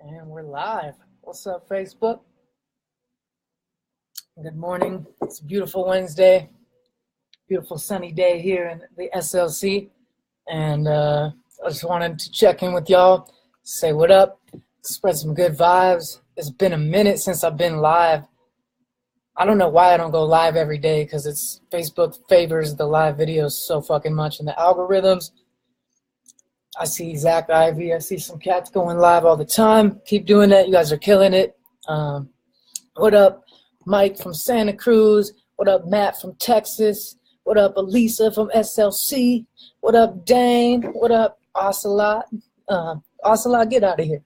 And we're live. What's up, Facebook? Good morning. It's a beautiful Wednesday. Beautiful sunny day here in the SLC. And I just wanted to check in with y'all, say what up, spread some good vibes. It's been a minute since I've been live. I don't know why I don't go live every day because Facebook favors the live videos so fucking much and the algorithms. I see Zach Ivy. I see some cats going live all the time. Keep doing that. You guys are killing it. What up, Mike from Santa Cruz? What up, Matt from Texas? What up, Elisa from SLC? What up, Dane? What up, Ocelot? Ocelot, get out of here.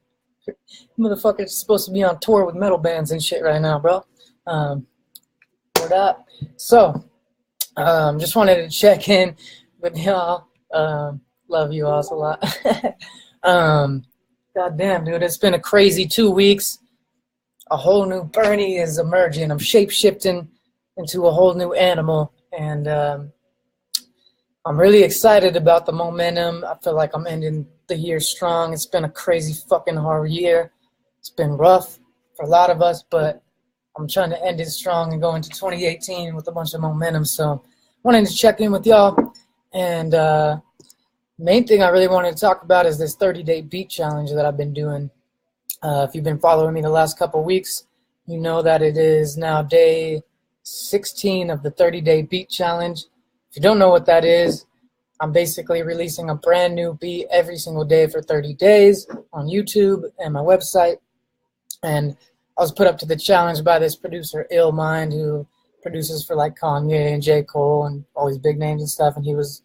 Motherfucker's supposed to be on tour with metal bands and shit right now, bro. What up? So, just wanted to check in with y'all. Love you all a lot. God damn, dude, it's been a crazy 2 weeks. A whole new Bernie is emerging. I'm shape-shifting into a whole new animal. And I'm really excited about the momentum. I feel like I'm ending the year strong. It's been a crazy fucking hard year. It's been rough for a lot of us, but I'm trying to end it strong and go into 2018 with a bunch of momentum. So wanted to check in with y'all. And main thing I really wanted to talk about is this 30-day beat challenge that I've been doing. If you've been following me the last couple of weeks, you know that it is now day 16 of the 30-day beat challenge. If you don't know what that is, I'm basically releasing a brand new beat every single day for 30 days on YouTube and my website. And I was put up to the challenge by this producer, Ill Mind, who produces for like Kanye and J. Cole and all these big names and stuff. And he was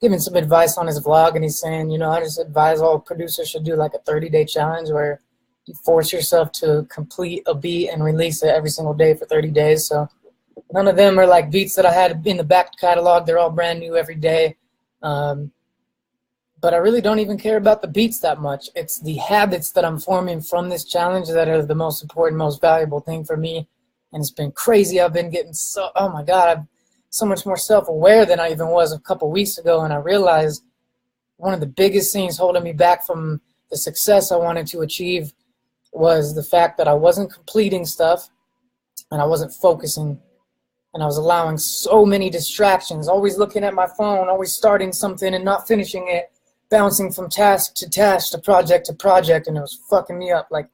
giving some advice on his vlog, and he's saying, I just advise all producers should do like a 30-day challenge where you force yourself to complete a beat and release it every single day for 30 days. So none of them are like beats that I had in the back catalog. They're all brand new every day. But I really don't even care about the beats that much. It's the habits that I'm forming from this challenge that are the most important, most valuable thing for me. And it's been crazy. I've been getting oh my God, I'm so much more self-aware than I even was a couple weeks ago. And I realized one of the biggest things holding me back from the success I wanted to achieve was the fact that I wasn't completing stuff and I wasn't focusing. And I was allowing so many distractions, always looking at my phone, always starting something and not finishing it, bouncing from task to task, to project, and it was fucking me up. Like,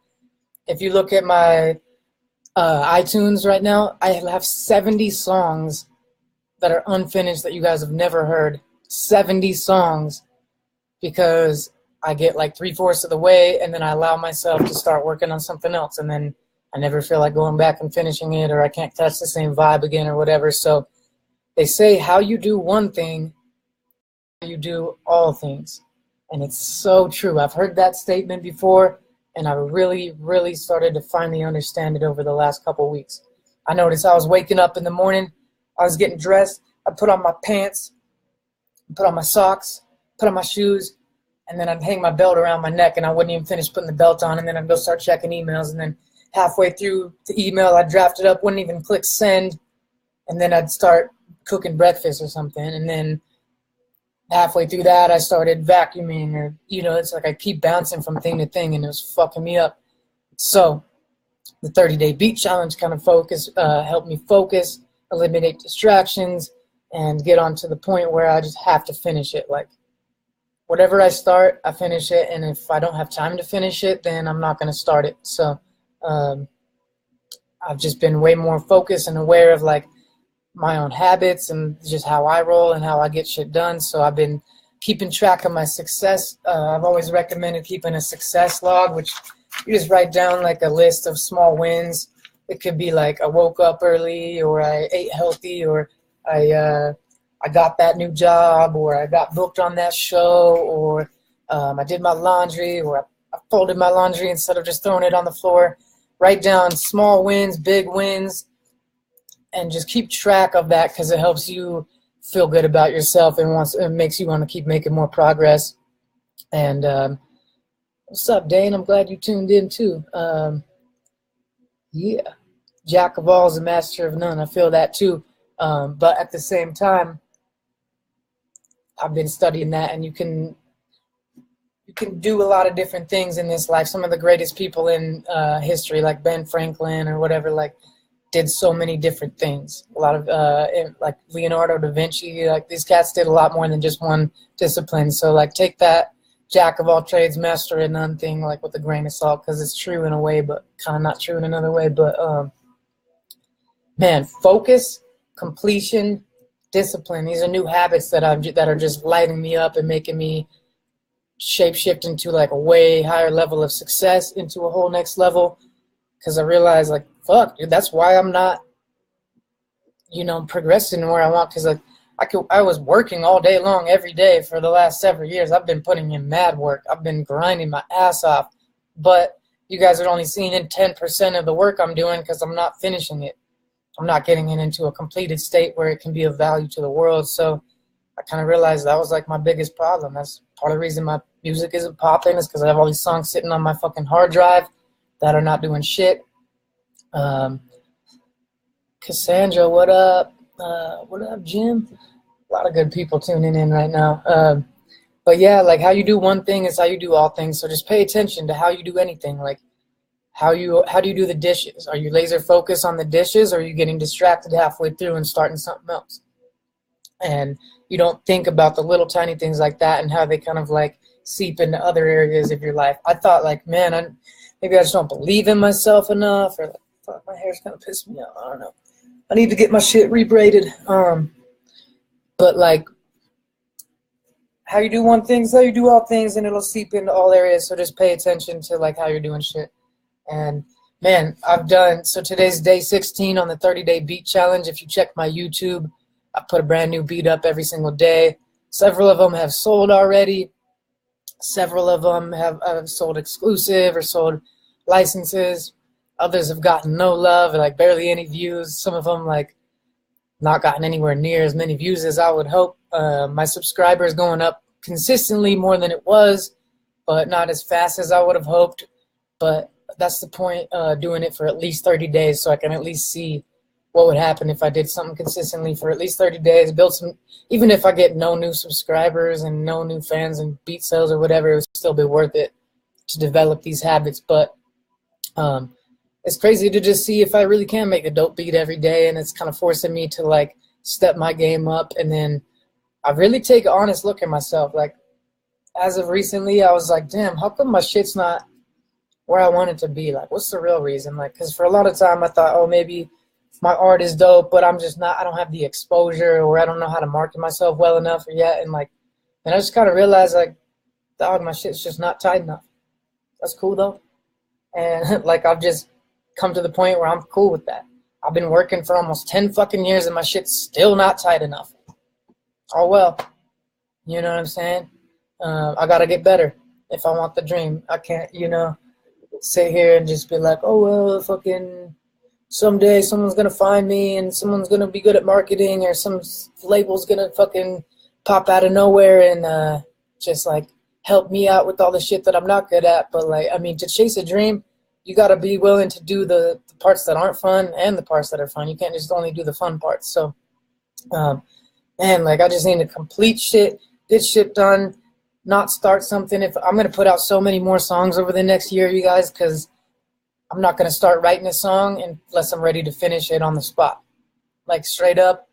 if you look at my iTunes right now, I have 70 songs that are unfinished that you guys have never heard. 70 songs, because I get like 3/4 of the way and then I allow myself to start working on something else, and then I never feel like going back and finishing it, or I can't catch the same vibe again or whatever. So they say how you do one thing, you do all things. And it's so true. I've heard that statement before, and I really, really started to finally understand it over the last couple of weeks. I noticed I was waking up in the morning, I was getting dressed, I put on my pants, put on my socks, put on my shoes, and then I'd hang my belt around my neck, and I wouldn't even finish putting the belt on, and then I'd go start checking emails, and then halfway through the email I'd draft it up, wouldn't even click send, and then I'd start cooking breakfast or something, and then halfway through that I started vacuuming, or, it's like I keep bouncing from thing to thing, and it was fucking me up. So the 30-day beat challenge kind of helped me focus, eliminate distractions, and get on to the point where I just have to finish it. Like, whatever I start, I finish it, and if I don't have time to finish it, then I'm not going to start it. So I've just been way more focused and aware of like my own habits and just how I roll and how I get shit done. So I've been keeping track of my success. I've always recommended keeping a success log, which you just write down like a list of small wins. It could be like I woke up early, or I ate healthy, or I got that new job, or I got booked on that show, or I did my laundry, or I folded my laundry instead of just throwing it on the floor. Write down small wins, big wins, and just keep track of that, because it helps you feel good about yourself and it makes you want to keep making more progress. And what's up, Dane? I'm glad you tuned in too. Yeah, jack of all is a master of none. I feel that too. But at the same time, I've been studying that, and you can you can do a lot of different things in this life. Some of the greatest people in history, like Ben Franklin or whatever, like did so many different things. A lot of like Leonardo da Vinci, like these cats did a lot more than just one discipline. So like take that jack of all trades, master of none thing like with a grain of salt, because it's true in a way, but kind of not true in another way. But man, focus, completion, discipline. These are new habits that are just lighting me up and making me shape-shift into like a way higher level of success, into a whole next level. Because I realized, like, fuck, dude, that's why I'm not, progressing where I want. Because like I was working all day long every day for the last several years. I've been putting in mad work. I've been grinding my ass off. But you guys are only seeing in 10% of the work I'm doing because I'm not finishing it. I'm not getting it into a completed state where it can be of value to the world. So I kind of realized that was like my biggest problem. That's part of the reason my music isn't popping, is because I have all these songs sitting on my fucking hard drive that are not doing shit. Cassandra, what up? What up, Jim? A lot of good people tuning in right now. But yeah, like how you do one thing is how you do all things. So just pay attention to how you do anything. Like how do you do the dishes? Are you laser focused on the dishes, or are you getting distracted halfway through and starting something else? And you don't think about the little tiny things like that and how they kind of like seep into other areas of your life. I thought like, man, maybe I just don't believe in myself enough, or like, fuck, my hair's kind of pissing me off. I don't know. I need to get my shit rebraided. But like, how you do one thing is how you do all things, and it'll seep into all areas. So just pay attention to like how you're doing shit. And man, so today's day 16 on the 30-day beat challenge. If you check my YouTube, I put a brand new beat up every single day. Several of them have sold already. Several of them have sold exclusive or sold licenses. Others have gotten no love or like barely any views. Some of them like not gotten anywhere near as many views as I would hope. My subscribers going up consistently more than it was, but not as fast as I would have hoped. But that's the point, doing it for at least 30 days so I can at least see what would happen if I did something consistently for at least 30 days, build some, even if I get no new subscribers and no new fans and beat sales or whatever, it would still be worth it to develop these habits. But it's crazy to just see if I really can make a dope beat every day, and it's kind of forcing me to like step my game up. And then I really take an honest look at myself. Like as of recently, I was like, damn, how come my shit's not where I want it to be? Like, what's the real reason? Like, because for a lot of time I thought, oh, maybe my art is dope, but I'm just not, I don't have the exposure, or I don't know how to market myself well enough yet. And like, and I just kind of realized like, dog, my shit's just not tight enough. That's cool though. And like, I've just come to the point where I'm cool with that. I've been working for almost 10 fucking years and my shit's still not tight enough. Oh well, you know what I'm saying? I gotta get better if I want the dream. I can't, sit here and just be like, oh well, fucking someday someone's gonna find me and someone's gonna be good at marketing, or some label's gonna fucking pop out of nowhere and just like help me out with all the shit that I'm not good at. But like, I mean, to chase a dream, you gotta be willing to do the parts that aren't fun and the parts that are fun. You can't just only do the fun parts. So man, like I just need to complete shit, get shit done, not start something. If I'm gonna put out so many more songs over the next year, you guys, because I'm not gonna start writing a song unless I'm ready to finish it on the spot. Like straight up,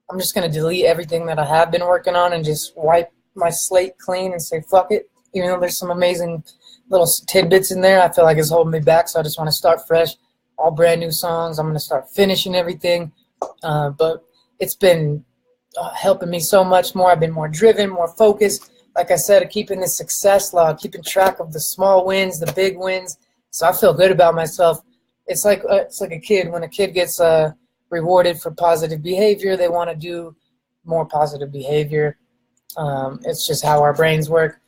I'm just gonna delete everything that I have been working on and just wipe my slate clean and say fuck it. Even though there's some amazing little tidbits in there, I feel like it's holding me back. So I just want to start fresh, all brand new songs. I'm gonna start finishing everything. But it's been helping me so much more. I've been more driven, more focused. Like I said, keeping the success log, keeping track of the small wins, the big wins. So I feel good about myself. It's like a kid. When a kid gets rewarded for positive behavior, they want to do more positive behavior. It's just how our brains work.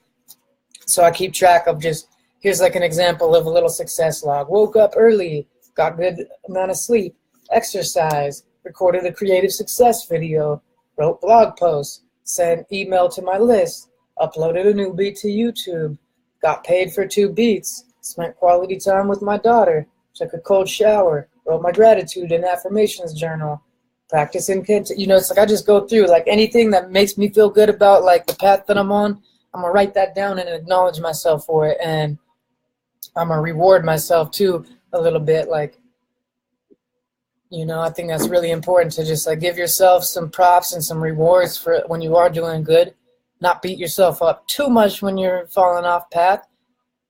So I keep track of just, here's like an example of a little success log. Woke up early, got good amount of sleep, exercise, recorded a creative success video, wrote blog posts, sent email to my list, uploaded a new beat to YouTube, got paid for 2 beats, spent quality time with my daughter, took a cold shower, wrote my gratitude and affirmations journal, practicing, it's like I just go through like anything that makes me feel good about like the path that I'm on. I'm going to write that down and acknowledge myself for it. And I'm going to reward myself too a little bit. Like, you know, I think that's really important to just like give yourself some props and some rewards for when you are doing good. Not beat yourself up too much when you're falling off path.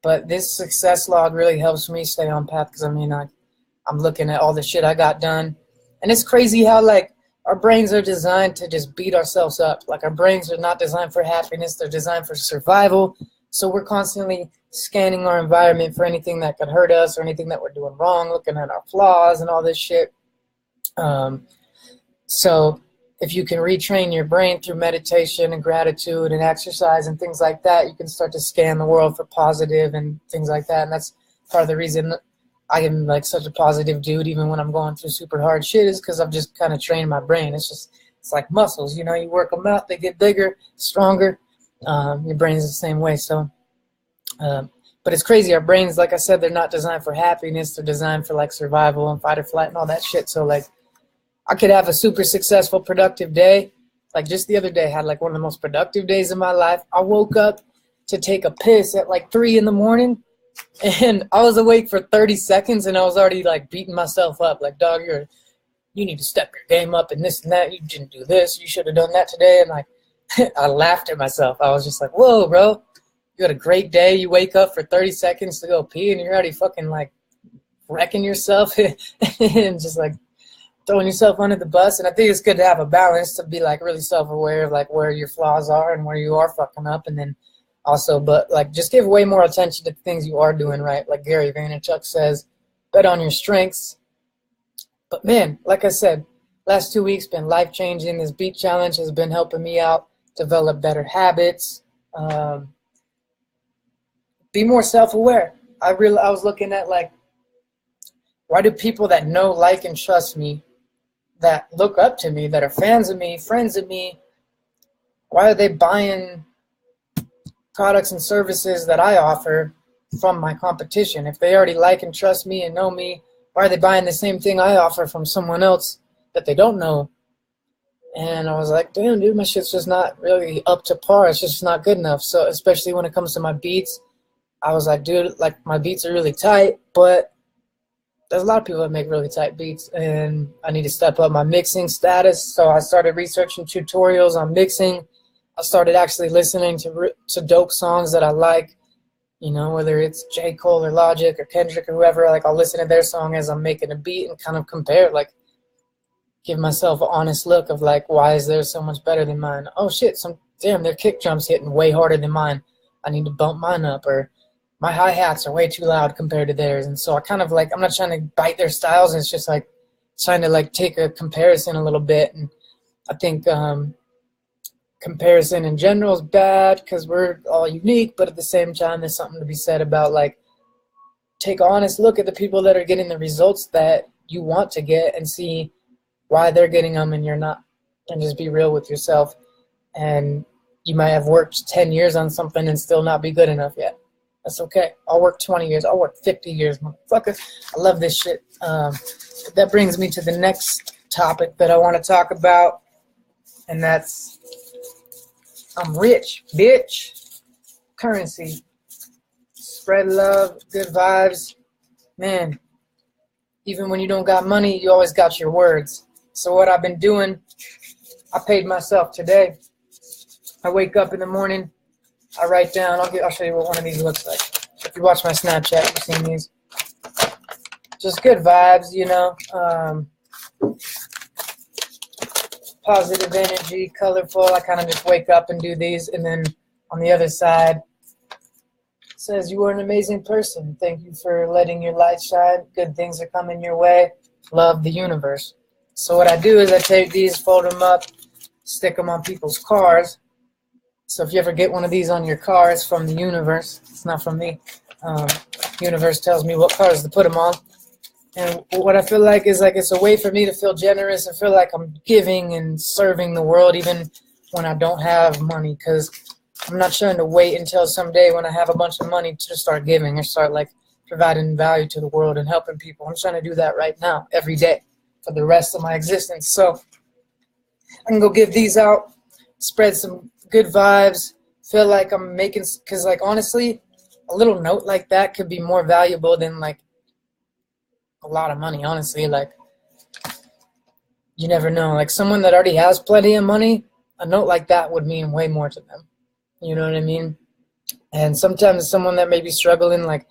But this success log really helps me stay on path because, I mean, I'm looking at all the shit I got done. And it's crazy how, like, our brains are designed to just beat ourselves up. Like, our brains are not designed for happiness. They're designed for survival. So we're constantly scanning our environment for anything that could hurt us or anything that we're doing wrong, looking at our flaws and all this shit. So if you can retrain your brain through meditation and gratitude and exercise and things like that, you can start to scan the world for positive and things like that. And that's part of the reason I am like such a positive dude, even when I'm going through super hard shit, is because I've just kind of trained my brain. It's like muscles, you know, you work them out, they get bigger, stronger. Your brain's the same way. So, but it's crazy. Our brains, like I said, they're not designed for happiness. They're designed for like survival and fight or flight and all that shit. So like, I could have a super successful, productive day. Like just the other day, I had like one of the most productive days of my life. I woke up to take a piss at like 3 in the morning, and I was awake for 30 seconds, and I was already like beating myself up. Like, dog, you need to step your game up and this and that. You didn't do this. You should have done that today. And like, I laughed at myself. I was just like, whoa, bro, you had a great day. You wake up for 30 seconds to go pee, and you're already fucking like wrecking yourself and just like throwing yourself under the bus. And I think it's good to have a balance, to be like really self-aware of like where your flaws are and where you are fucking up. And then also, but like just give way more attention to things you are doing right. Like Gary Vaynerchuk says, bet on your strengths. But man, like I said, last 2 weeks been life-changing. This beat challenge has been helping me out develop better habits, be more self-aware. I was looking at like, why do people that know, like, and trust me, that look up to me, that are fans of me, friends of me, why are they buying products and services that I offer from my competition? If they already like and trust me and know me, why are they buying the same thing I offer from someone else that they don't know? And I was like, damn, dude, my shit's just not really up to par. It's just not good enough. So especially when it comes to my beats, I was like, dude, like my beats are really tight, but there's a lot of people that make really tight beats, and I need to step up my mixing status. So I started researching tutorials on mixing. I started actually listening to dope songs that I like, you know, whether it's J. Cole or Logic or Kendrick or whoever. Like, I'll listen to their song as I'm making a beat and kind of compare, like, give myself an honest look of like, why is theirs so much better than mine? Oh shit, damn, their kick drum's hitting way harder than mine. I need to bump mine up. Or my hi-hats are way too loud compared to theirs. And so I kind of like, I'm not trying to bite their styles. It's just like trying to like take a comparison a little bit. And I think comparison in general is bad because we're all unique, but at the same time, there's something to be said about like, take an honest look at the people that are getting the results that you want to get and see why they're getting them and you're not, and just be real with yourself. And you might have worked 10 years on something and still not be good enough yet. That's okay. I'll work 20 years. I'll work 50 years, motherfucker. I love this shit. That brings me to the next topic that I want to talk about, and that's I'm rich, bitch. Currency. Spread love, good vibes. Man, even when you don't got money, you always got your words. So what I've been doing, I paid myself today. I wake up in the morning, I write down, I'll show you what one of these looks like. If you watch my Snapchat, you've seen these. Just good vibes, you know. Positive energy, colorful. I kind of just wake up and do these. And then on the other side, it says, you are an amazing person. Thank you for letting your light shine. Good things are coming your way. Love the universe. So what I do is I take these, fold them up, stick them on people's cars. So if you ever get one of these on your car, it's from the universe. It's not from me. Universe tells me what cars to put them on. And what I feel like is like it's a way for me to feel generous and feel like I'm giving and serving the world even when I don't have money, because I'm not trying to wait until someday when I have a bunch of money to start giving or start like providing value to the world and helping people. I'm trying to do that right now, every day, for the rest of my existence. So I can go give these out, spread some good vibes, feel like I'm making, because like honestly, a little note like that could be more valuable than like a lot of money. Honestly, like you never know. Like someone that already has plenty of money, a note like that would mean way more to them. You know what I mean? And sometimes someone that may be struggling, like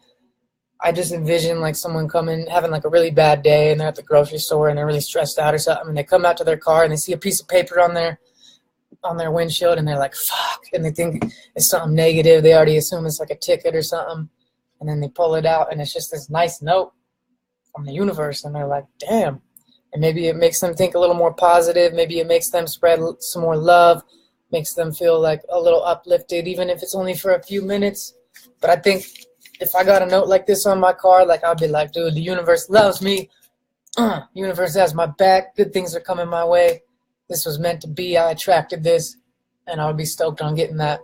I just envision like someone coming, having like a really bad day, and they're at the grocery store and they're really stressed out or something, and they come out to their car and they see a piece of paper on their windshield, and they're like, fuck, and they think it's something negative. They already assume it's like a ticket or something, and then they pull it out and it's just this nice note from the universe, and they're like, damn. And maybe it makes them think a little more positive. Maybe it makes them spread some more love, makes them feel like a little uplifted, even if it's only for a few minutes. But I think if I got a note like this on my car, like I'll be like, dude, the universe loves me. Universe has my back. Good things are coming my way. This was meant to be. I attracted this, and I'll be stoked on getting that.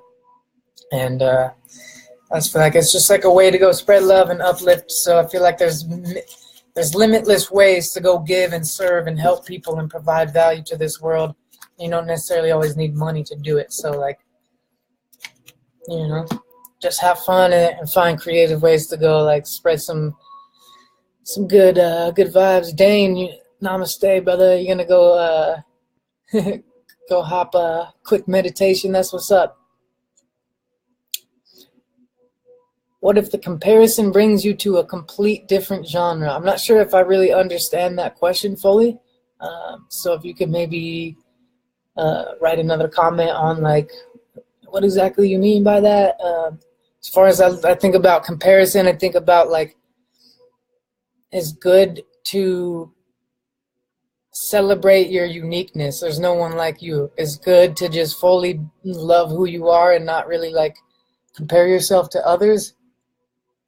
And I just feel like it's just like a way to go spread love and uplift. So I feel like there's limitless ways to go give and serve and help people and provide value to this world. You don't necessarily always need money to do it. So like, you know, just have fun and find creative ways to go like spread some good good vibes. Dane, namaste, brother. You're gonna go go hop a quick meditation. That's what's up. What if the comparison brings you to a complete different genre? I'm not sure if I really understand that question fully. So if you could maybe write another comment on like what exactly you mean by that. As far as I think about comparison, I think about like it's good to celebrate your uniqueness. There's no one like you. It's good to just fully love who you are and not really like compare yourself to others.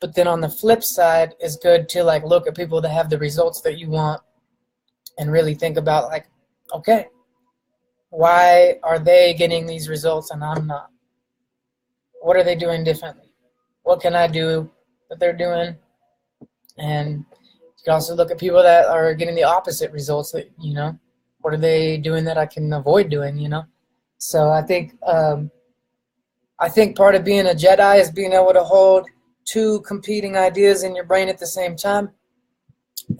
But then on the flip side, it's good to like look at people that have the results that you want and really think about like, okay, why are they getting these results and I'm not? What are they doing differently? What can I do that they're doing? And you can also look at people that are getting the opposite results that, you know, what are they doing that I can avoid doing, you know? So I think part of being a Jedi is being able to hold two competing ideas in your brain at the same time,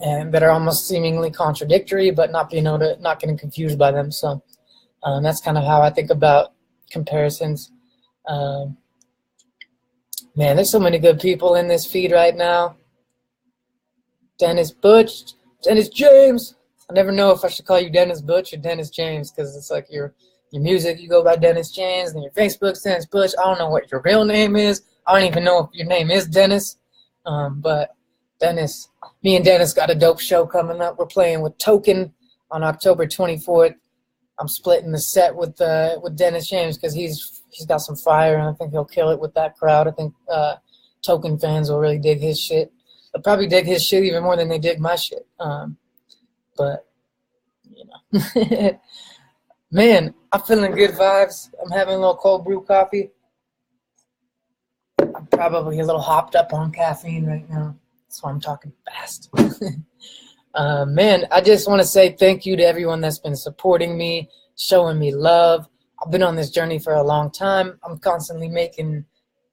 and that are almost seemingly contradictory, but not getting confused by them. So that's kind of how I think about comparisons. Man, there's so many good people in this feed right now. Dennis Butch, Dennis James. I never know if I should call you Dennis Butch or Dennis James, because it's like your music, you go by Dennis James, and your Facebook's Dennis Butch. I don't know what your real name is. I don't even know if your name is Dennis. But Dennis, me and Dennis got a dope show coming up. We're playing with Token on October 24th. I'm splitting the set with Dennis James because he's got some fire, and I think he'll kill it with that crowd. I think Token fans will really dig his shit. They'll probably dig his shit even more than they dig my shit. But, you know. Man, I'm feeling good vibes. I'm having a little cold brew coffee. I'm probably a little hopped up on caffeine right now. That's why I'm talking fast. Man, I just want to say thank you to everyone that's been supporting me, showing me love. I've been on this journey for a long time. I'm constantly making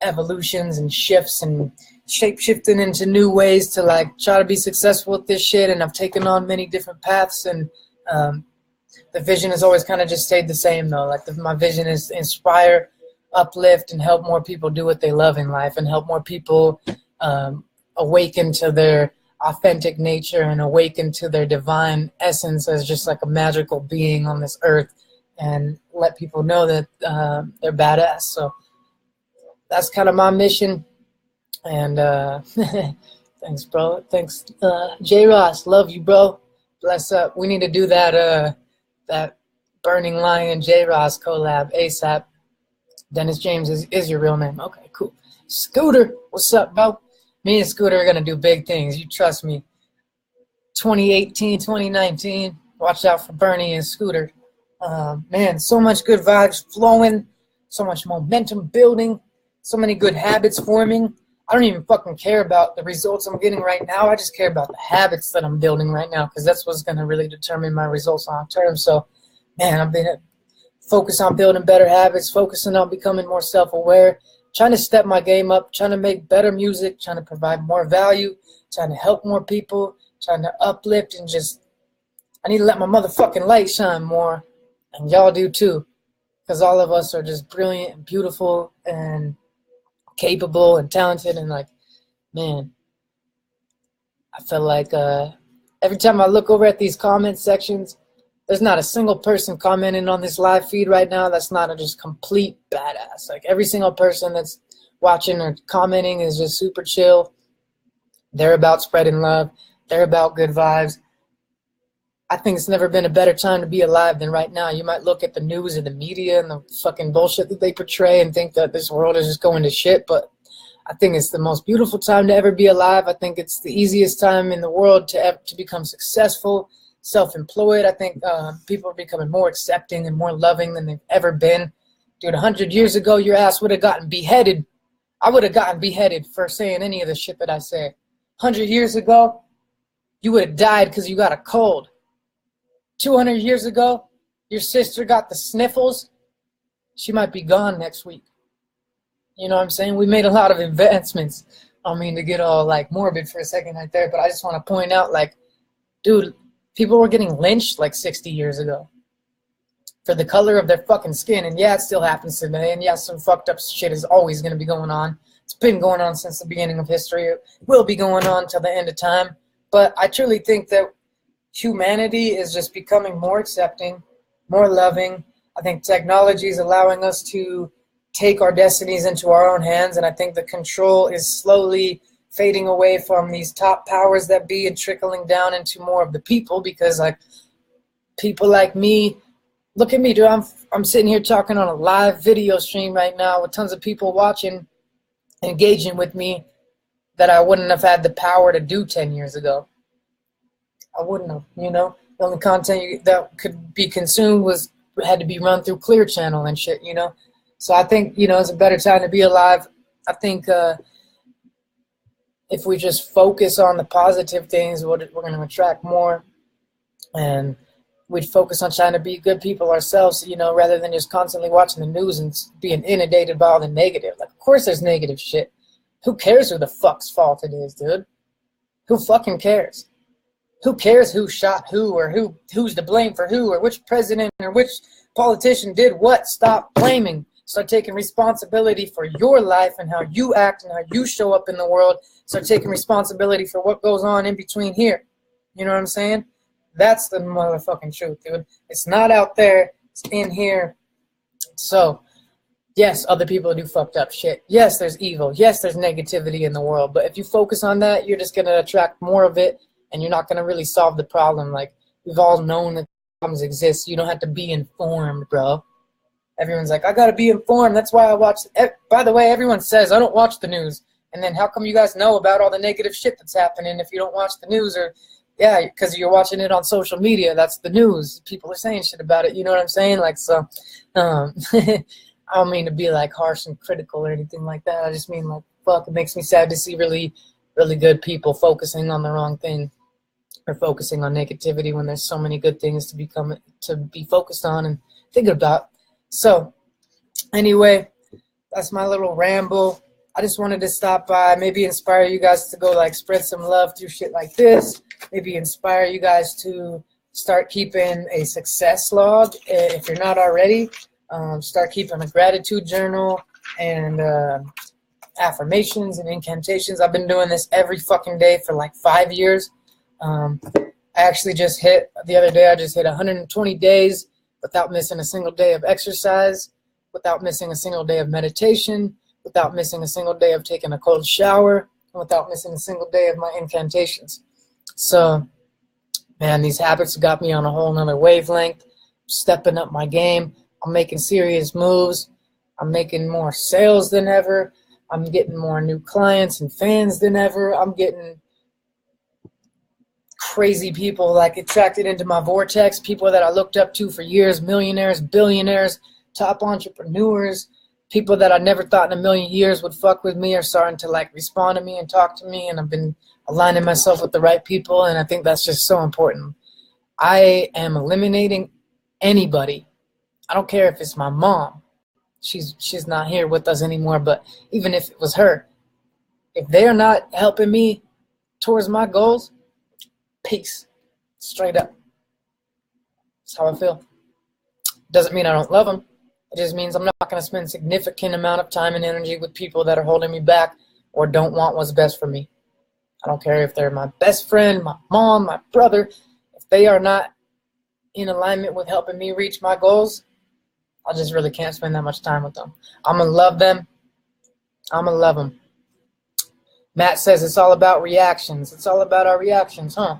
evolutions and shifts and shape-shifting into new ways to like try to be successful with this shit, and I've taken on many different paths, and the vision has always kind of just stayed the same though. Like my vision is to inspire, uplift, and help more people do what they love in life, and help more people awaken to their authentic nature and awaken to their divine essence as just like a magical being on this earth, and let people know that they're badass. So that's kind of my mission. And thanks, bro. Thanks, J. Ross. Love you, bro. Bless up. We need to do that Burning Lion J. Ross collab ASAP. Dennis James is your real name. Okay, cool. Scooter, what's up, bro? Me and Scooter are going to do big things. You trust me. 2018, 2019. Watch out for Bernie and Scooter. Man, so much good vibes flowing. So much momentum building. So many good habits forming. I don't even fucking care about the results I'm getting right now. I just care about the habits that I'm building right now, because that's what's going to really determine my results long term. So, man, I've been focus on building better habits, focusing on becoming more self-aware, trying to step my game up, trying to make better music, trying to provide more value, trying to help more people, trying to uplift, and just, I need to let my motherfucking light shine more. And y'all do too, because all of us are just brilliant and beautiful and capable and talented. And like, man, I feel like every time I look over at these comment sections, there's not a single person commenting on this live feed right now that's not a just complete badass. Like every single person that's watching or commenting is just super chill. They're about spreading love. They're about good vibes. I think it's never been a better time to be alive than right now. You might look at the news and the media and the fucking bullshit that they portray and think that this world is just going to shit, but I think it's the most beautiful time to ever be alive. I think it's the easiest time in the world to become successful, self-employed. I think people are becoming more accepting and more loving than they've ever been. Dude, 100 years ago, your ass would have gotten beheaded. I would have gotten beheaded for saying any of the shit that I say. 100 years ago, you would have died because you got a cold. 200 years ago, your sister got the sniffles. She might be gone next week. You know what I'm saying? We made a lot of advancements. I don't mean to get all like morbid for a second right there, but I just want to point out, like, dude, people were getting lynched like 60 years ago for the color of their fucking skin. And yeah, it still happens today. And yeah, some fucked up shit is always going to be going on. It's been going on since the beginning of history. It will be going on till the end of time. But I truly think that humanity is just becoming more accepting, more loving. I think technology is allowing us to take our destinies into our own hands, and I think the control is slowly fading away from these top powers that be and trickling down into more of the people, because like people like me, look at me, dude, I'm sitting here talking on a live video stream right now with tons of people watching, engaging with me, that I wouldn't have had the power to do 10 years ago. I wouldn't have, you know. The only content that could be consumed had to be run through Clear Channel and shit, you know. So I think, you know, it's a better time to be alive. I think if we just focus on the positive things, we're going to attract more. And we'd focus on trying to be good people ourselves, you know, rather than just constantly watching the news and being inundated by all the negative. Like, of course there's negative shit. Who cares who the fuck's fault it is, dude? Who fucking cares? Who cares who shot who, or who's to blame for who, or which president or which politician did what? Stop blaming. Start taking responsibility for your life and how you act and how you show up in the world. Start taking responsibility for what goes on in between here. You know what I'm saying? That's the motherfucking truth, dude. It's not out there. It's in here. So, yes, other people do fucked up shit. Yes, there's evil. Yes, there's negativity in the world. But if you focus on that, you're just going to attract more of it, and you're not going to really solve the problem. Like, we've all known that problems exist. You don't have to be informed, bro. Everyone's like, I got to be informed. That's why I watch. By the way, everyone says, I don't watch the news. And then how come you guys know about all the negative shit that's happening if you don't watch the news? Or, yeah, because you're watching it on social media. That's the news. People are saying shit about it. You know what I'm saying? Like, so, I don't mean to be, like, harsh and critical or anything like that. I just mean, like, fuck, it makes me sad to see really, really good people focusing on the wrong thing, or focusing on negativity when there's so many good things to be focused on and thinking about. So, anyway, that's my little ramble. I just wanted to stop by, maybe inspire you guys to go, like, spread some love through shit like this. Maybe inspire you guys to start keeping a success log if you're not already. Start keeping a gratitude journal and affirmations and incantations. I've been doing this every fucking day for like 5 years. I actually just hit, the other day, I just hit 120 days without missing a single day of exercise, without missing a single day of meditation, without missing a single day of taking a cold shower, and without missing a single day of my incantations. So, man, these habits have got me on a whole nother wavelength, stepping up my game. I'm making serious moves. I'm making more sales than ever. I'm getting more new clients and fans than ever. I'm getting crazy people like attracted into my vortex, people that I looked up to for years, millionaires, billionaires, top entrepreneurs, people that I never thought in a million years would fuck with me are starting to like respond to me and talk to me, and I've been aligning myself with the right people, and I think that's just so important. I am eliminating anybody I don't care if it's my mom. She's not here with us anymore, but even if it was her, if they are not helping me towards my goals, peace. Straight up. That's how I feel. Doesn't mean I don't love them. It just means I'm not going to spend significant amount of time and energy with people that are holding me back or don't want what's best for me. I don't care if they're my best friend, my mom, my brother. If they are not in alignment with helping me reach my goals, I just really can't spend that much time with them. I'm going to love them. I'm going to love them. Matt says it's all about reactions. It's all about our reactions, huh?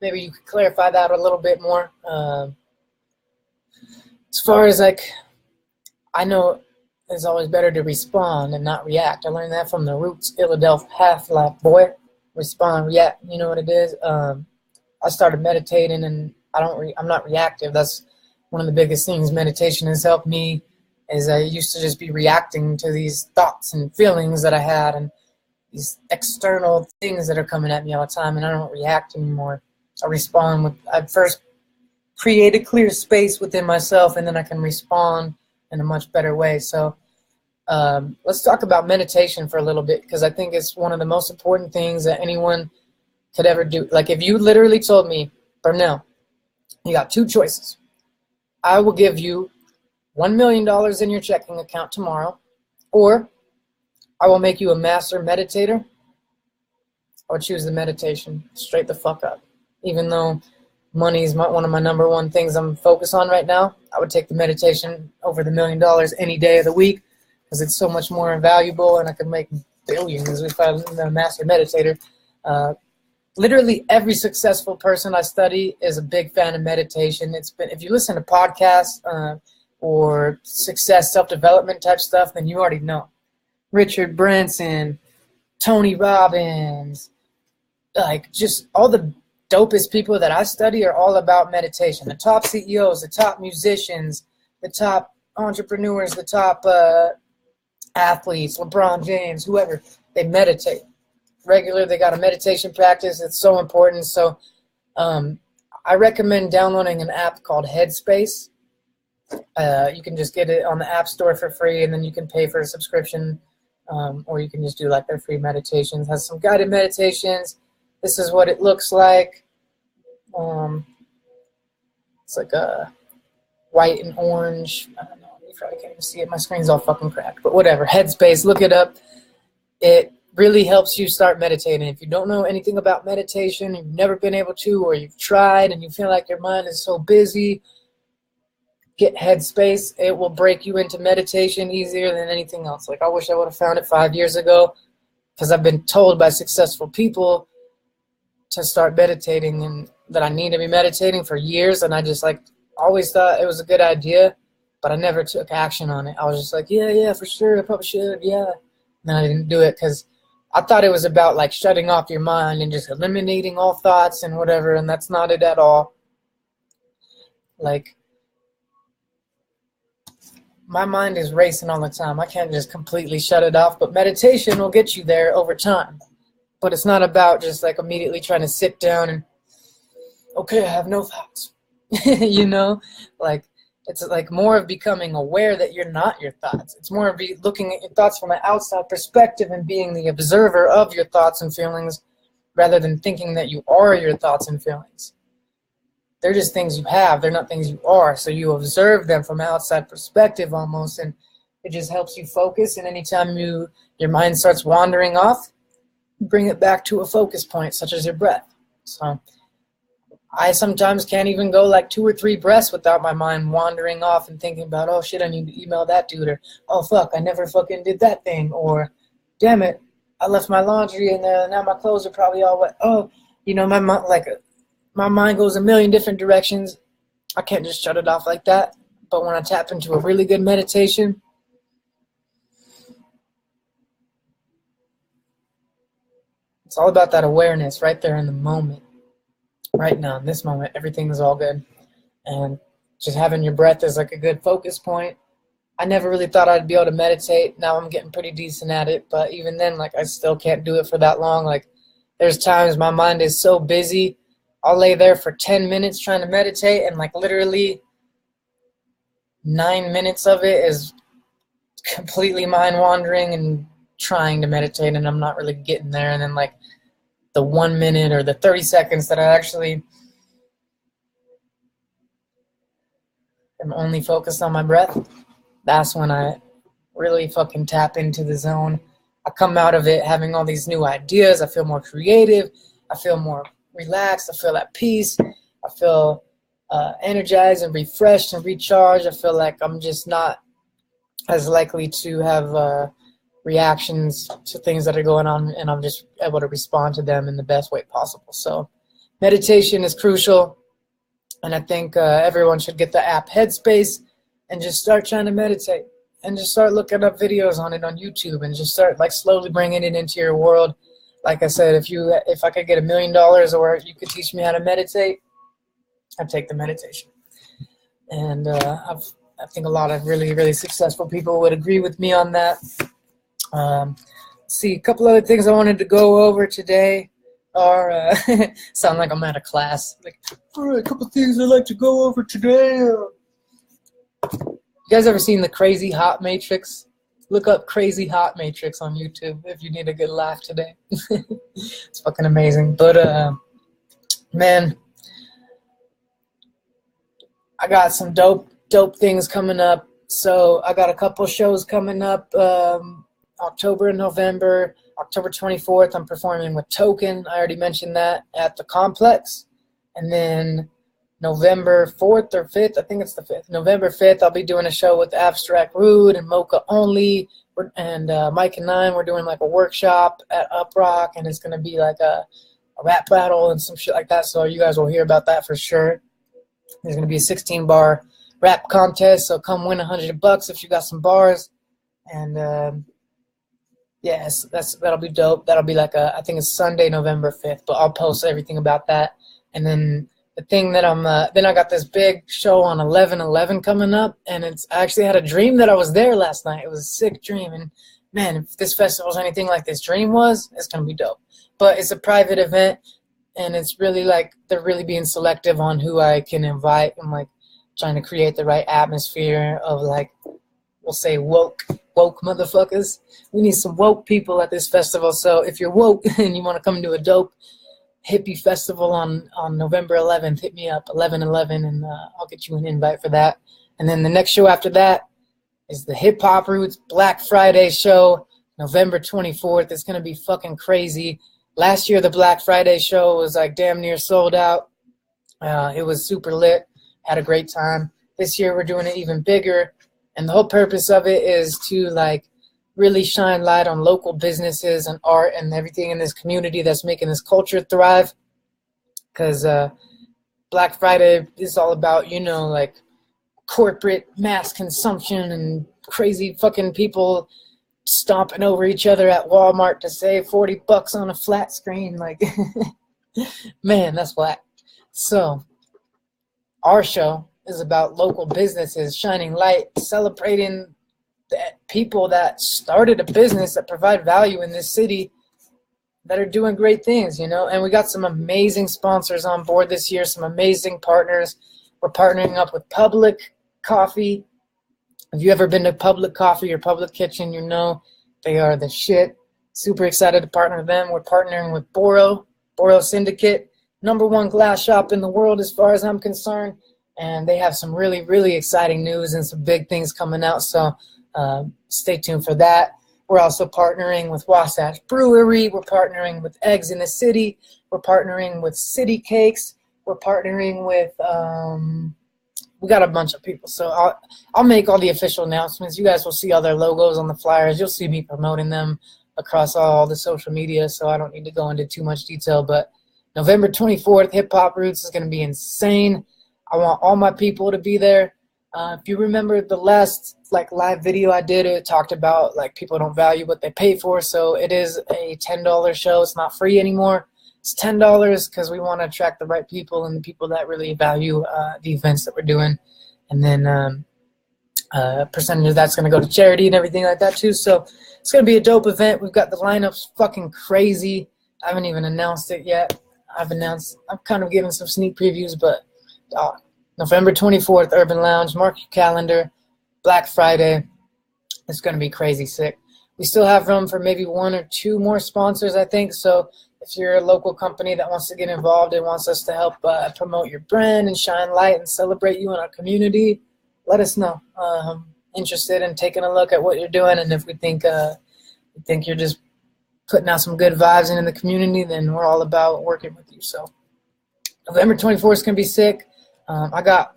Maybe you could clarify that a little bit more. As far as like, I know it's always better to respond and not react. I learned that from the Roots Philadelphia Half-Life boy. Respond, react. You know what it is? I started meditating, and I'm not reactive. That's one of the biggest things meditation has helped me. Is I used to just be reacting to these thoughts and feelings that I had, and these external things that are coming at me all the time, and I don't react anymore. I respond I first create a clear space within myself, and then I can respond in a much better way. So let's talk about meditation for a little bit, because I think it's one of the most important things that anyone could ever do. Like if you literally told me, Burnell, you got two choices. I will give you $1 million in your checking account tomorrow, or I will make you a master meditator. I would choose the meditation straight the fuck up. Even though money is one of my number one things I'm focused on right now, I would take the meditation over the $1 million any day of the week, because it's so much more valuable, and I could make billions if I'm a master meditator. Literally every successful person I study is a big fan of meditation. If you listen to podcasts or success, self-development type stuff, then you already know. Richard Branson, Tony Robbins, like just all the dopest people that I study are all about meditation. The top CEOs, the top musicians, the top entrepreneurs, the top athletes, LeBron James, whoever, they meditate. Regular, they got a meditation practice. It's so important. So I recommend downloading an app called Headspace. You can just get it on the App Store for free, and then you can pay for a subscription, or you can just do like their free meditations. It has some guided meditations. This is what it looks like. It's like a white and orange. I don't know. You probably can't even see it. My screen's all fucking cracked. But whatever. Headspace. Look it up. It really helps you start meditating. If you don't know anything about meditation, you've never been able to, or you've tried and you feel like your mind is so busy, get Headspace. It will break you into meditation easier than anything else. Like I wish I would have found it 5 years ago, because I've been told by successful people to start meditating and that I need to be meditating for years, and I just like always thought it was a good idea, but I never took action on it. I was just like, yeah, for sure, I probably should, yeah. And then I didn't do it because I thought it was about like shutting off your mind and just eliminating all thoughts and whatever, and that's not it at all. Like, my mind is racing all the time. I can't just completely shut it off, but meditation will get you there over time. But it's not about just like immediately trying to sit down and, okay, I have no thoughts. You know, like it's like more of becoming aware that you're not your thoughts. It's more of looking at your thoughts from an outside perspective and being the observer of your thoughts and feelings, rather than thinking that you are your thoughts and feelings. They're just things you have. They're not things you are. So you observe them from an outside perspective almost, and it just helps you focus. And anytime your mind starts wandering off, bring it back to a focus point, such as your breath. So I sometimes can't even go like 2 or 3 breaths without my mind wandering off and thinking about, oh shit, I need to email that dude, or oh fuck, I never fucking did that thing, or damn it, I left my laundry and now my clothes are probably all wet. Oh, you know, my mind goes a million different directions. I can't just shut it off like that. But when I tap into a really good meditation, it's all about that awareness right there in the moment. Right now, in this moment, everything is all good. And just having your breath is like a good focus point. I never really thought I'd be able to meditate. Now I'm getting pretty decent at it. But even then, like, I still can't do it for that long. Like, there's times my mind is so busy, I'll lay there for 10 minutes trying to meditate, and like literally 9 minutes of it is completely mind wandering and trying to meditate, and I'm not really getting there. And then like the 1 minute or the 30 seconds that I actually am only focused on my breath, that's when I really fucking tap into the zone. I come out of it having all these new ideas. I feel more creative. I feel more relaxed. I feel at peace. I feel energized and refreshed and recharged. I feel like I'm just not as likely to have reactions to things that are going on, and I'm just able to respond to them in the best way possible. So meditation is crucial, and I think everyone should get the app Headspace and just start trying to meditate, and just start looking up videos on it on YouTube, and just start like slowly bringing it into your world. Like I said, if I could get $1 million or you could teach me how to meditate, I'd take the meditation. And I think a lot of really, really successful people would agree with me on that. See, a couple other things I wanted to go over today are, sound like I'm at a class. Like, all right, a couple things I'd like to go over today. You guys ever seen the Crazy Hot Matrix? Look up Crazy Hot Matrix on YouTube if you need a good laugh today. It's fucking amazing. But, man, I got some dope things coming up. So I got a couple shows coming up, October and November. October 24th, I'm performing with Token. I already mentioned that at the Complex. And then November 4th or 5th, I think it's the 5th. November 5th, I'll be doing a show with Abstract Rude and Mocha Only. And Mike and Nine, we're doing like a workshop at Uprock. And it's going to be like a rap battle and some shit like that. So you guys will hear about that for sure. There's going to be a 16-bar rap contest. So come win $100 if you got some bars. And yes, that'll be dope. That'll be like I think it's Sunday, November 5th, but I'll post everything about that. And then the thing that then I got this big show on 11/11 coming up, and I actually had a dream that I was there last night. It was a sick dream, and man, if this festival's anything like this dream was, it's gonna be dope. But it's a private event, and it's really like they're really being selective on who I can invite. I'm like trying to create the right atmosphere of like, we'll say woke motherfuckers. We need some woke people at this festival. So if you're woke and you want to come to a dope hippie festival on November 11th, hit me up 11/11, and I'll get you an invite for that. And then the next show after that is the Hip Hop Roots Black Friday show, November 24th. It's gonna be fucking crazy. Last year the Black Friday show was like damn near sold out. It was super lit. Had a great time. This year we're doing it even bigger. And the whole purpose of it is to like really shine light on local businesses and art and everything in this community that's making this culture thrive. Because Black Friday is all about, like corporate mass consumption and crazy fucking people stomping over each other at Walmart to save $40 on a flat screen. Like, man, that's whack. So our show is about local businesses shining light, celebrating the people that started a business that provide value in this city that are doing great things, And we got some amazing sponsors on board this year, some amazing partners. We're partnering up with Public Coffee. If you ever been to Public Coffee or Public Kitchen, they are the shit. Super excited to partner with them. We're partnering with Boro Syndicate, #1 glass shop in the world as far as I'm concerned. And they have some really, really exciting news and some big things coming out. So stay tuned for that. We're also partnering with Wasatch Brewery. We're partnering with Eggs in the City. We're partnering with City Cakes. We're partnering with, we got a bunch of people. So I'll make all the official announcements. You guys will see all their logos on the flyers. You'll see me promoting them across all the social media. So I don't need to go into too much detail. But November 24th, Hip Hop Roots is going to be insane. I want all my people to be there. If you remember the last live video I did, it talked about people don't value what they pay for. So it is a $10 show. It's not free anymore. It's $10 because we want to attract the right people and the people that really value the events that we're doing. And then a percentage of that's going to go to charity and everything like that too. So it's going to be a dope event. We've got the lineups fucking crazy. I haven't even announced it yet. I'm kind of giving some sneak previews, but November 24th, Urban Lounge. Mark your calendar. Black Friday. It's going to be crazy sick. We still have room for maybe 1 or 2 more sponsors, I think. So if you're a local company that wants to get involved and wants us to help promote your brand and shine light and celebrate you in our community, let us know. Interested in taking a look at what you're doing, and if we think you're just putting out some good vibes in the community, then we're all about working with you. So November 24th is going to be sick. I got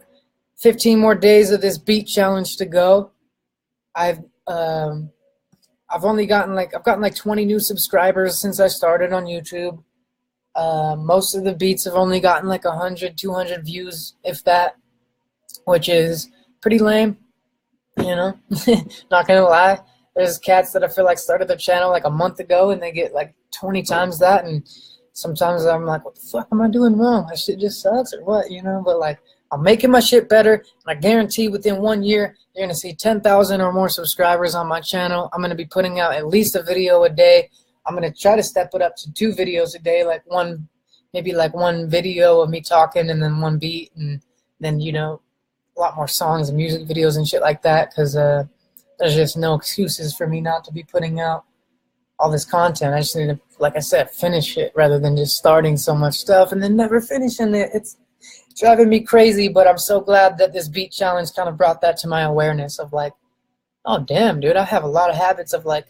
15 more days of this beat challenge to go. I've gotten like 20 new subscribers since I started on YouTube. Most of the beats have only gotten like 100, 200 views, if that, which is pretty lame, you know. Not gonna lie. There's cats that I feel like started their channel like a month ago and they get like 20 times that, and sometimes I'm like, what the fuck am I doing wrong? That shit just sucks or what, you know? But like, I'm making my shit better, and I guarantee within 1 year you're gonna see 10,000 or more subscribers on my channel. I'm gonna be putting out at least a video a day. I'm gonna try to step it up to 2 videos a day, maybe one video of me talking and then 1 beat, and then, you know, a lot more songs and music videos and shit like that, because there's just no excuses for me not to be putting out all this content. I just need to, like I said, finish it rather than just starting so much stuff and then never finishing it. It's driving me crazy, but I'm so glad that this beat challenge kind of brought that to my awareness of like, oh damn, dude, I have a lot of habits of like,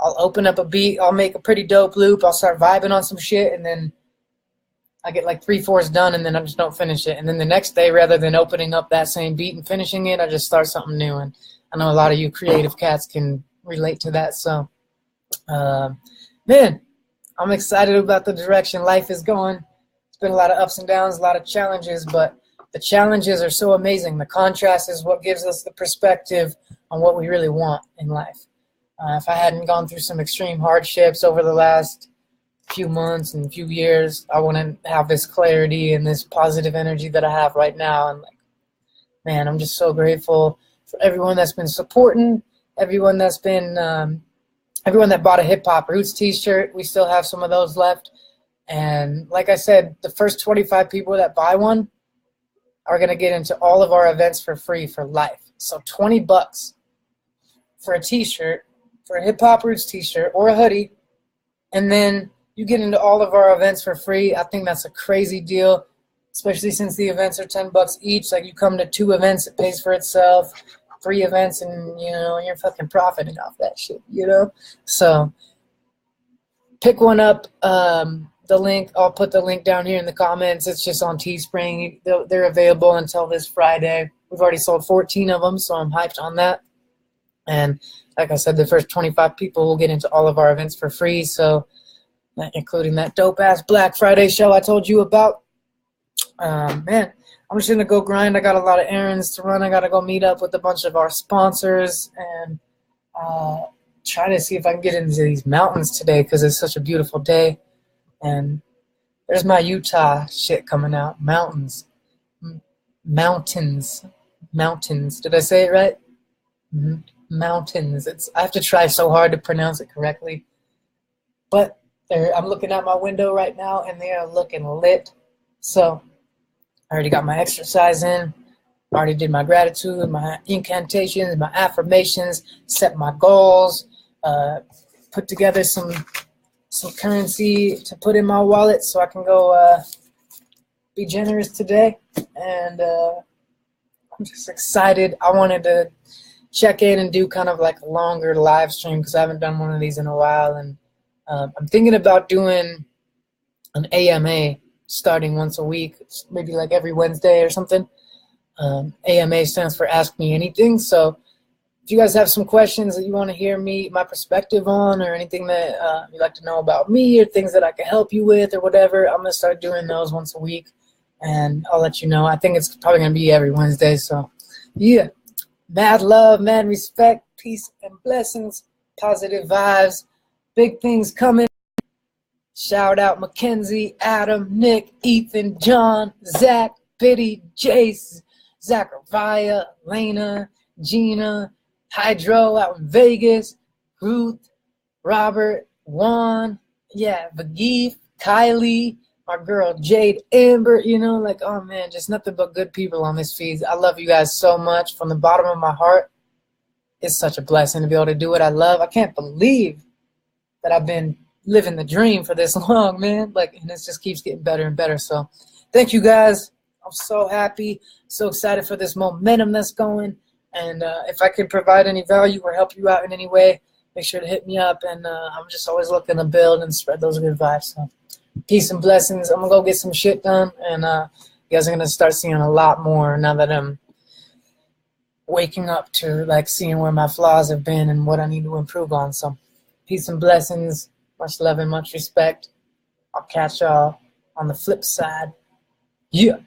I'll open up a beat, I'll make a pretty dope loop, I'll start vibing on some shit, and then I get like 3/4 done, and then I just don't finish it. And then the next day, rather than opening up that same beat and finishing it, I just start something new. And I know a lot of you creative cats can relate to that. So, man, I'm excited about the direction life is going. It's been a lot of ups and downs, a lot of challenges, but the challenges are so amazing. The contrast is what gives us the perspective on what we really want in life. If I hadn't gone through some extreme hardships over the last few months and few years, I wouldn't have this clarity and this positive energy that I have right now. And like, man, I'm just so grateful for everyone that's been supporting, everyone that's been, everyone that bought a Hip Hop Roots t-shirt. We still have some of those left. And like I said, the first 25 people that buy one are going to get into all of our events for free for life. So $20 for a t-shirt, for a Hip Hop Roots t-shirt or a hoodie, and then you get into all of our events for free. I think that's a crazy deal, especially since the events are $10 each. Like, you come to 2 events, it pays for itself. 3 events, and you know, you're fucking profiting off that shit, you know? So pick one up. The link, I'll put the link down here in the comments. It's just on Teespring. They're available until this Friday. We've already sold 14 of them, so I'm hyped on that. And like I said, the first 25 people will get into all of our events for free. So including that dope-ass Black Friday show I told you about. Man, I'm just going to go grind. I got a lot of errands to run. I got to go meet up with a bunch of our sponsors and try to see if I can get into these mountains today, because it's such a beautiful day. And there's my Utah shit coming out. Mountains. Mountains. Did I say it right? Mountains. I have to try so hard to pronounce it correctly. But I'm looking out my window right now, and they are looking lit. So I already got my exercise in. I already did my gratitude, my incantations, my affirmations, set my goals, put together some currency to put in my wallet so I can go be generous today. And I'm just excited. I wanted to check in and do kind of like a longer live stream, because I haven't done one of these in a while. And I'm thinking about doing an AMA starting once a week, maybe like every Wednesday or something. AMA stands for Ask Me Anything. So if you guys have some questions that you want to hear my perspective on, or anything that you'd like to know about me, or things that I can help you with or whatever, I'm going to start doing those once a week, and I'll let you know. I think it's probably going to be every Wednesday. So yeah, mad love, mad respect, peace and blessings, positive vibes, big things coming. Shout out Mackenzie, Adam, Nick, Ethan, John, Zach, Biddy, Jace, Zachariah, Lena, Gina, Hydro out in Vegas, Ruth, Robert, Juan, Vagif, Kylie, my girl Jade, Amber, you know, like, oh man, just nothing but good people on this feed. I love you guys so much from the bottom of my heart. it's such a blessing to be able to do what I love. I can't believe that I've been living the dream for this long, man. Like, and it just keeps getting better and better. So thank you guys. I'm so happy, so excited for this momentum that's going. And if I can provide any value or help you out in any way, make sure to hit me up. And I'm just always looking to build and spread those good vibes. So peace and blessings. I'm going to go get some shit done. And you guys are going to start seeing a lot more now that I'm waking up to, like, seeing where my flaws have been and what I need to improve on. So peace and blessings. Much love and much respect. I'll catch y'all on the flip side. Yeah.